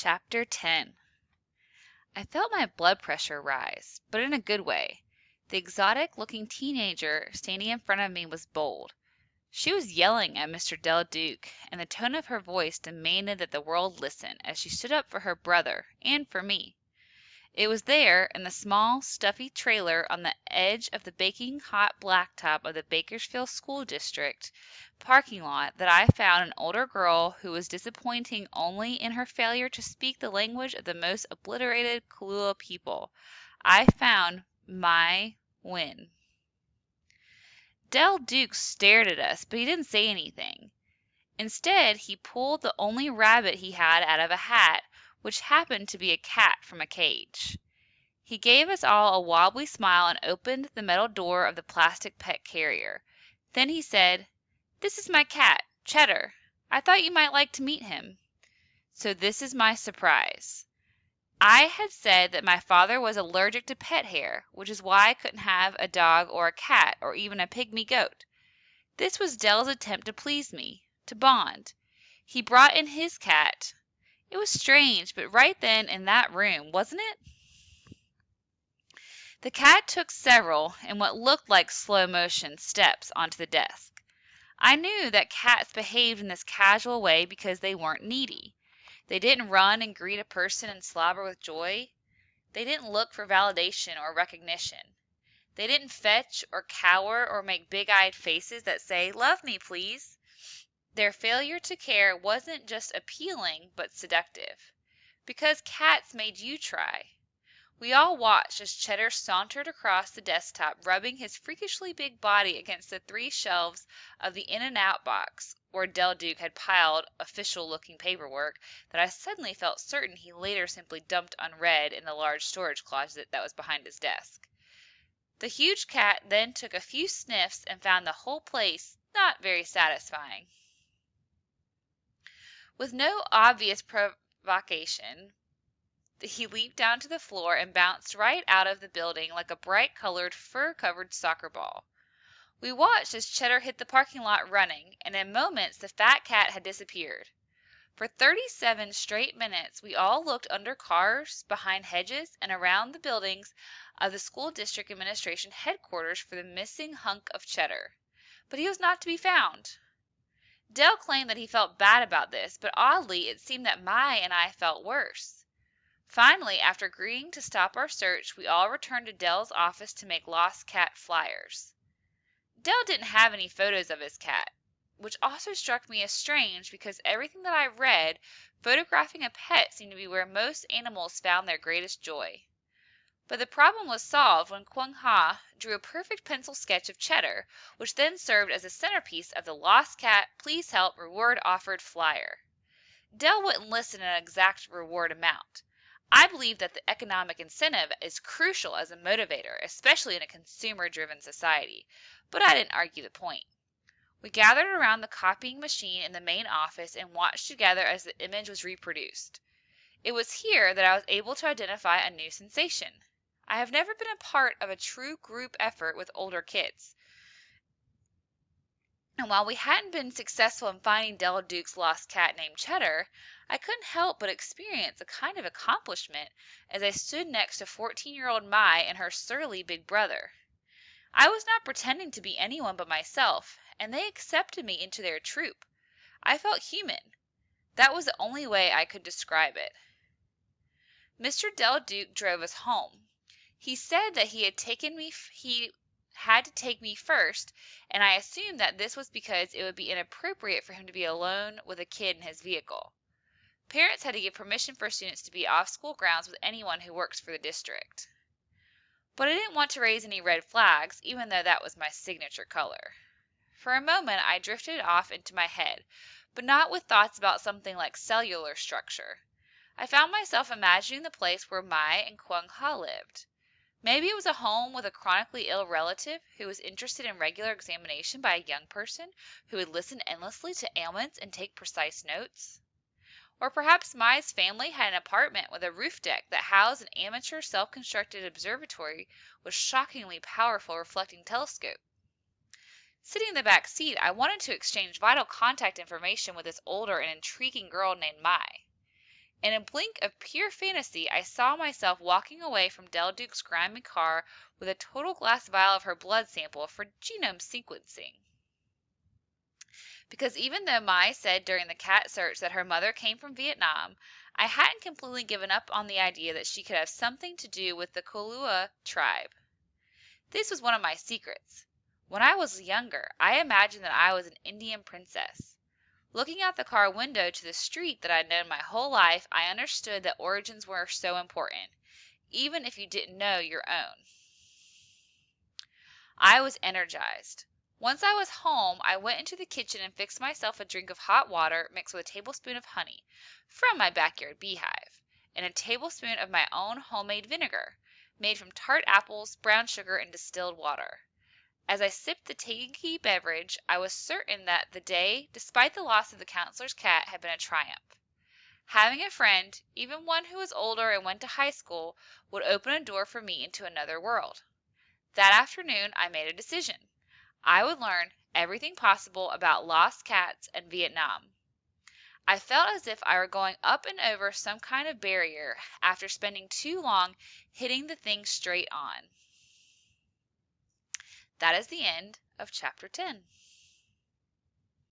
Chapter 10. I felt my blood pressure rise, but in a good way. The exotic-looking teenager standing in front of me was bold. She was yelling at Mr. Del Duke, and the tone of her voice demanded that the world listen as she stood up for her brother and for me. It was there, in the small, stuffy trailer on the edge of the baking hot blacktop of the Bakersfield School District parking lot, that I found an older girl who was disappointing only in her failure to speak the language of the most obliterated Kahlua people. I found my win. Del Duke stared at us, but he didn't say anything. Instead, he pulled the only rabbit he had out of a hat, which happened to be a cat from a cage. He gave us all a wobbly smile and opened the metal door of the plastic pet carrier. Then he said, "This is my cat, Cheddar. I thought you might like to meet him." So this is my surprise. I had said that my father was allergic to pet hair, which is why I couldn't have a dog or a cat or even a pygmy goat. This was Dell's attempt to please me, to bond. He brought in his cat. It was strange, but right then in that room, wasn't it? The cat took several, in what looked like slow motion, steps onto the desk. I knew that cats behaved in this casual way because they weren't needy. They didn't run and greet a person and slobber with joy. They didn't look for validation or recognition. They didn't fetch or cower or make big-eyed faces that say, "Love me, please." Their failure to care wasn't just appealing but seductive. Because cats made you try. We all watched as Cheddar sauntered across the desktop, rubbing his freakishly big body against the 3 shelves of the in-and-out box, where Del Duke had piled official-looking paperwork that I suddenly felt certain he later simply dumped unread in the large storage closet that was behind his desk. The huge cat then took a few sniffs and found the whole place not very satisfying. With no obvious provocation, he leaped down to the floor and bounced right out of the building like a bright-colored, fur-covered soccer ball. We watched as Cheddar hit the parking lot running, and in moments the fat cat had disappeared. For 37 straight minutes we all looked under cars, behind hedges, and around the buildings of the school district administration headquarters for the missing hunk of Cheddar. But he was not to be found. Del claimed that he felt bad about this, but oddly it seemed that Mai and I felt worse. Finally, after agreeing to stop our search, we all returned to Del's office to make lost cat flyers. Del didn't have any photos of his cat, which also struck me as strange because everything that I read, photographing a pet seemed to be where most animals found their greatest joy. But the problem was solved when Kwang Ha drew a perfect pencil sketch of Cheddar, which then served as the centerpiece of the Lost Cat Please Help Reward Offered flyer. Del wouldn't list an exact reward amount. I believe that the economic incentive is crucial as a motivator, especially in a consumer-driven society, but I didn't argue the point. We gathered around the copying machine in the main office and watched together as the image was reproduced. It was here that I was able to identify a new sensation. I have never been a part of a true group effort with older kids. And while we hadn't been successful in finding Del Duke's lost cat named Cheddar, I couldn't help but experience a kind of accomplishment as I stood next to 14-year-old Mai and her surly big brother. I was not pretending to be anyone but myself, and they accepted me into their troop. I felt human. That was the only way I could describe it. Mr. Del Duke drove us home. He said that he had to take me first, and I assumed that this was because it would be inappropriate for him to be alone with a kid in his vehicle. Parents had to give permission for students to be off school grounds with anyone who works for the district. But I didn't want to raise any red flags, even though that was my signature color. For a moment I drifted off into my head, but not with thoughts about something like cellular structure. I found myself imagining the place where Mai and Kwang Ha lived. Maybe it was a home with a chronically ill relative who was interested in regular examination by a young person who would listen endlessly to ailments and take precise notes. Or perhaps Mai's family had an apartment with a roof deck that housed an amateur self-constructed observatory with shockingly powerful reflecting telescope. Sitting in the back seat, I wanted to exchange vital contact information with this older and intriguing girl named Mai. In a blink of pure fantasy, I saw myself walking away from Del Duke's grimy car with a total glass vial of her blood sample for genome sequencing. Because even though Mai said during the cat search that her mother came from Vietnam, I hadn't completely given up on the idea that she could have something to do with the Kolua tribe. This was one of my secrets. When I was younger, I imagined that I was an Indian princess. Looking out the car window to the street that I'd known my whole life, I understood that origins were so important, even if you didn't know your own. I was energized. Once I was home, I went into the kitchen and fixed myself a drink of hot water mixed with a tablespoon of honey from my backyard beehive, and a tablespoon of my own homemade vinegar, made from tart apples, brown sugar, and distilled water. As I sipped the tangy beverage, I was certain that the day, despite the loss of the counselor's cat, had been a triumph. Having a friend, even one who was older and went to high school, would open a door for me into another world. That afternoon, I made a decision. I would learn everything possible about lost cats and Vietnam. I felt as if I were going up and over some kind of barrier after spending too long hitting the thing straight on. That is the end of chapter 10.